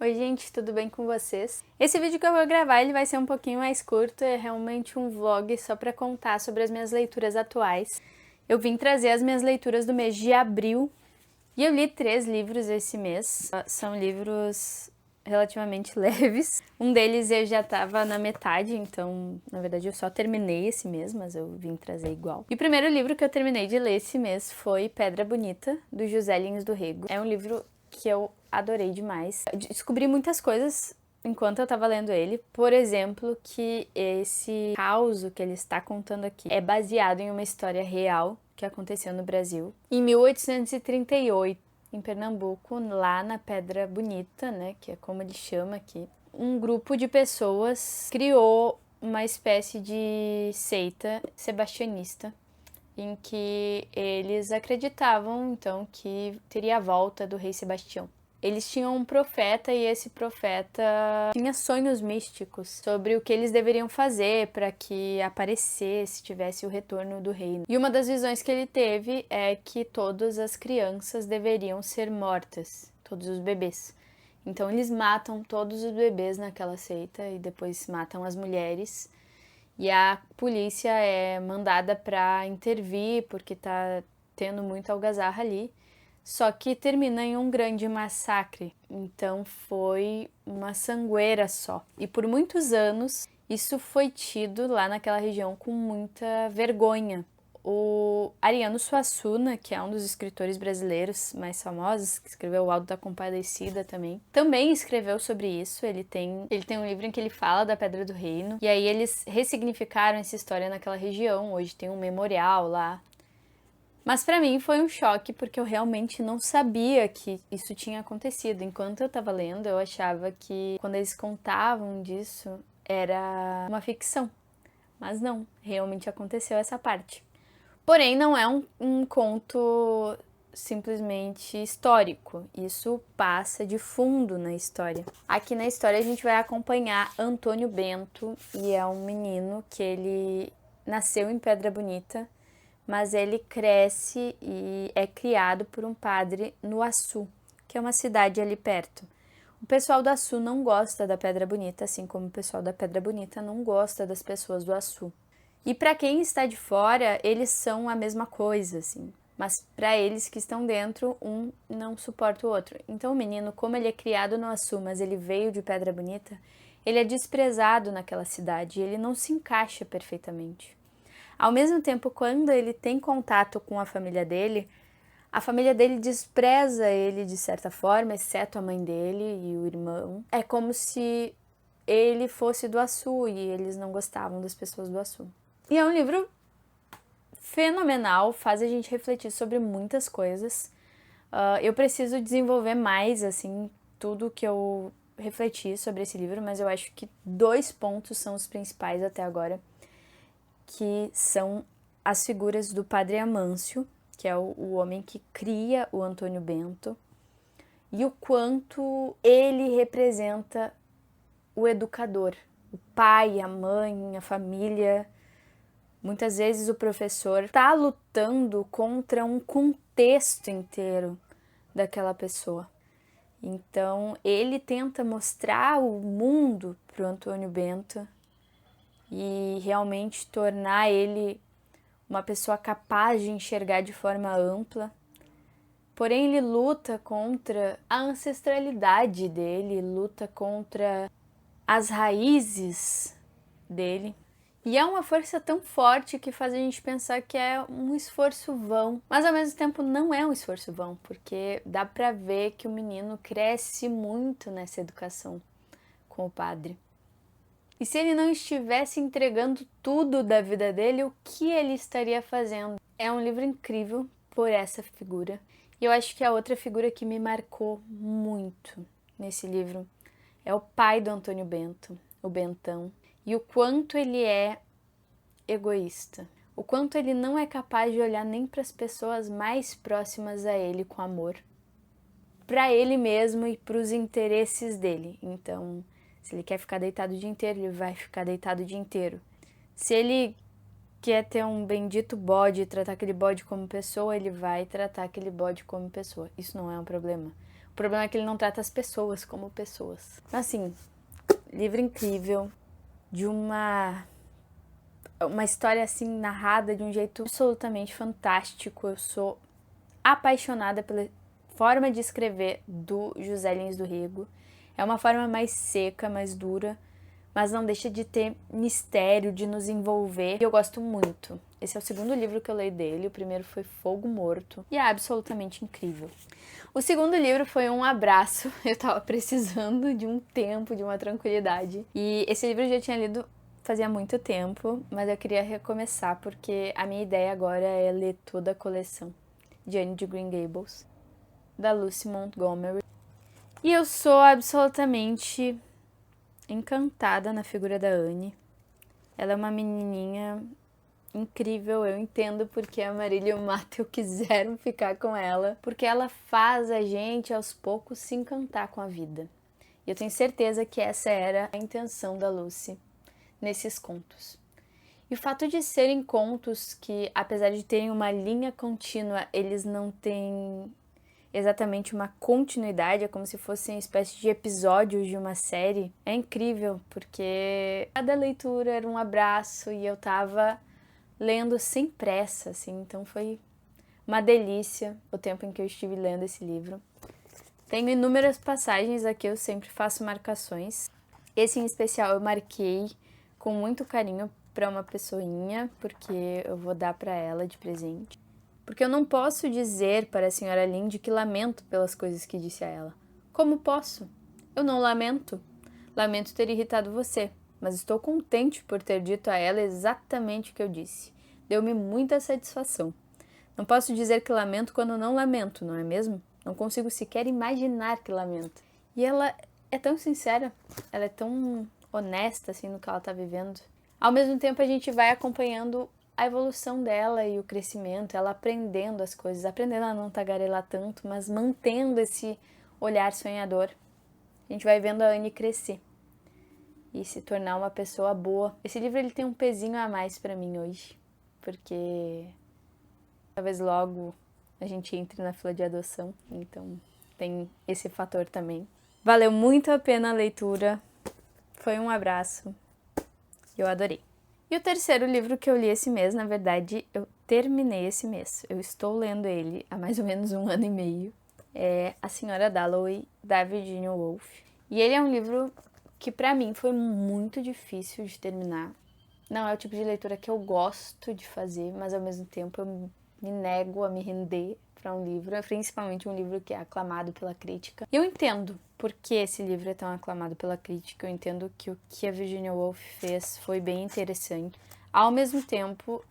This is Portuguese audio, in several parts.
Oi gente, tudo bem com vocês? Esse vídeo que eu vou gravar ele vai ser um pouquinho mais curto, é realmente um vlog só para contar sobre as minhas leituras atuais. Eu vim trazer as minhas leituras do mês de abril e eu li 3 livros esse mês. São livros relativamente leves. Um deles eu já estava na metade, então na verdade eu só terminei esse mês, mas eu vim trazer igual. E o primeiro livro que eu terminei de ler esse mês foi Pedra Bonita, do José Lins do Rego. É um livro que eu adorei demais. Eu descobri muitas coisas enquanto eu tava lendo ele. Por exemplo, que esse caos que ele está contando aqui é baseado em uma história real que aconteceu no Brasil em 1838, em Pernambuco, lá na Pedra Bonita, né, que é como ele chama aqui. Um grupo de pessoas criou uma espécie de seita sebastianista em que eles acreditavam, então, que teria a volta do rei Sebastião. Eles tinham um profeta e esse profeta tinha sonhos místicos sobre o que eles deveriam fazer para que aparecesse, tivesse o retorno do reino. E uma das visões que ele teve é que todas as crianças deveriam ser mortas, todos os bebês. Então eles matam todos os bebês naquela seita e depois matam as mulheres. E a polícia é mandada para intervir porque tá tendo muita algazarra ali. Só que termina em um grande massacre. Então foi uma sangueira só. E por muitos anos isso foi tido lá naquela região com muita vergonha. O Ariano Suassuna, que é um dos escritores brasileiros mais famosos, que escreveu O Auto da Compadecida também escreveu sobre isso. Ele tem um livro em que ele fala da Pedra do Reino, e aí eles ressignificaram essa história naquela região. Hoje tem um memorial lá. Mas pra mim foi um choque, porque eu realmente não sabia que isso tinha acontecido. Enquanto eu tava lendo, eu achava que quando eles contavam disso era uma ficção. Mas não, realmente aconteceu essa parte. Porém, não é um conto simplesmente histórico. Isso passa de fundo na história. Aqui na história a gente vai acompanhar Antônio Bento, e é um menino que ele nasceu em Pedra Bonita, mas ele cresce e é criado por um padre no Açu, que é uma cidade ali perto. O pessoal do Açu não gosta da Pedra Bonita, assim como o pessoal da Pedra Bonita não gosta das pessoas do Açu. E para quem está de fora, eles são a mesma coisa, assim. Mas para eles que estão dentro, um não suporta o outro. Então o menino, como ele é criado no Açu, mas ele veio de Pedra Bonita, ele é desprezado naquela cidade e ele não se encaixa perfeitamente. Ao mesmo tempo, quando ele tem contato com a família dele despreza ele de certa forma, exceto a mãe dele e o irmão. É como se ele fosse do Açu e eles não gostavam das pessoas do Açu. E é um livro fenomenal, faz a gente refletir sobre muitas coisas. Eu preciso desenvolver mais, assim, tudo que eu refleti sobre esse livro, mas eu acho que 2 pontos são os principais até agora, que são as figuras do Padre Amâncio, que é o homem que cria o Antônio Bento, e o quanto ele representa o educador, o pai, a mãe, a família. Muitas vezes o professor está lutando contra um contexto inteiro daquela pessoa. Então ele tenta mostrar o mundo para o Antônio Bento e realmente tornar ele uma pessoa capaz de enxergar de forma ampla. Porém, ele luta contra a ancestralidade dele, luta contra as raízes dele. E é uma força tão forte que faz a gente pensar que é um esforço vão. Mas ao mesmo tempo não é um esforço vão, porque dá pra ver que o menino cresce muito nessa educação com o padre. E se ele não estivesse entregando tudo da vida dele, o que ele estaria fazendo? É um livro incrível por essa figura. E eu acho que a outra figura que me marcou muito nesse livro é o pai do Antônio Bento, o Bentão. E o quanto ele é egoísta. O quanto ele não é capaz de olhar nem para as pessoas mais próximas a ele com amor. Para ele mesmo e para os interesses dele. Então, se ele quer ficar deitado o dia inteiro, ele vai ficar deitado o dia inteiro. Se ele quer ter um bendito bode e tratar aquele bode como pessoa, ele vai tratar aquele bode como pessoa. Isso não é um problema. O problema é que ele não trata as pessoas como pessoas. Assim, livro incrível, de uma história assim narrada de um jeito absolutamente fantástico. Eu sou apaixonada pela forma de escrever do José Lins do Rego. É uma forma mais seca, mais dura, mas não deixa de ter mistério, de nos envolver. E eu gosto muito. Esse é o segundo livro que eu leio dele. O primeiro foi Fogo Morto e é absolutamente incrível. O segundo livro foi Um Abraço. Eu tava precisando de um tempo, de uma tranquilidade. E esse livro eu já tinha lido fazia muito tempo, mas eu queria recomeçar porque a minha ideia agora é ler toda a coleção de Anne de Green Gables, da Lucy Montgomery. E eu sou absolutamente encantada na figura da Anne. Ela é uma menininha incrível, eu entendo porque a Marília e o Matthew quiseram ficar com ela, porque ela faz a gente aos poucos se encantar com a vida. E eu tenho certeza que essa era a intenção da Lucy nesses contos. E o fato de serem contos que, apesar de terem uma linha contínua, eles não têm exatamente uma continuidade, é como se fossem uma espécie de episódios de uma série, é incrível, porque cada leitura era um abraço e eu tava lendo sem pressa, assim, então foi uma delícia o tempo em que eu estive lendo esse livro. Tenho inúmeras passagens aqui, eu sempre faço marcações. Esse em especial eu marquei com muito carinho para uma pessoinha, porque eu vou dar para ela de presente. Porque eu não posso dizer para a senhora Linde que lamento pelas coisas que disse a ela. Como posso? Eu não lamento. Lamento ter irritado você, mas estou contente por ter dito a ela exatamente o que eu disse. Deu-me muita satisfação. Não posso dizer que lamento quando não lamento, não é mesmo? Não consigo sequer imaginar que lamento. E ela é tão sincera, ela é tão honesta assim no que ela está vivendo. Ao mesmo tempo a gente vai acompanhando a evolução dela e o crescimento, ela aprendendo as coisas, aprendendo a não tagarelar tanto, mas mantendo esse olhar sonhador. A gente vai vendo a Anne crescer e se tornar uma pessoa boa. Esse livro ele tem um pezinho a mais para mim hoje, porque talvez logo a gente entre na fila de adoção, então tem esse fator também. Valeu muito a pena a leitura, foi um abraço, eu adorei. E o terceiro livro que eu li esse mês, na verdade, eu terminei esse mês. Eu estou lendo ele há mais ou menos 1 ano e meio. É A Senhora Dalloway, da Virginia Woolf. E ele é um livro que pra mim foi muito difícil de terminar. Não é o tipo de leitura que eu gosto de fazer, mas ao mesmo tempo eu me nego a me render para um livro, principalmente um livro que é aclamado pela crítica. Eu entendo por que esse livro é tão aclamado pela crítica, eu entendo que o que a Virginia Woolf fez foi bem interessante. Ao mesmo tempo,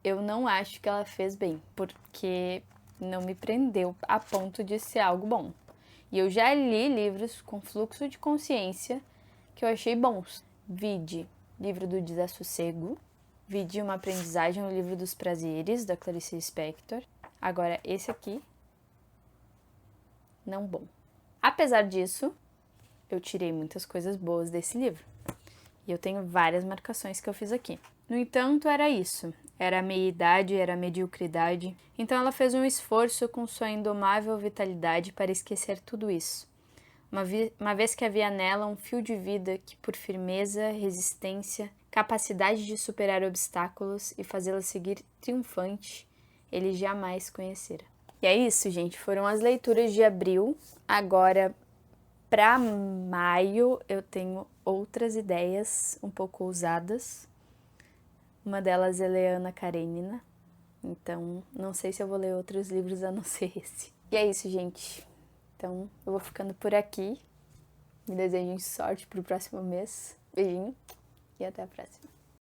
eu não acho que ela fez bem, porque não me prendeu a ponto de ser algo bom. E eu já li livros com fluxo de consciência que eu achei bons. Vide Livro do Desassossego, vide Uma Aprendizagem no Livro dos Prazeres, da Clarice Lispector. Agora, esse aqui, não bom. Apesar disso, eu tirei muitas coisas boas desse livro. E eu tenho várias marcações que eu fiz aqui. No entanto, era isso. Era a meia-idade, era a mediocridade. Então ela fez um esforço com sua indomável vitalidade para esquecer tudo isso. Uma vez que havia nela um fio de vida que, por firmeza, resistência, capacidade de superar obstáculos e fazê-la seguir triunfante, ele jamais conhecera. E é isso, gente. Foram as leituras de abril. Agora, para maio, eu tenho outras ideias um pouco ousadas. Uma delas é Ana Karenina. Então, não sei se eu vou ler outros livros a não ser esse. E é isso, gente. Então, eu vou ficando por aqui. Me desejem sorte pro próximo mês. Beijinho e até a próxima.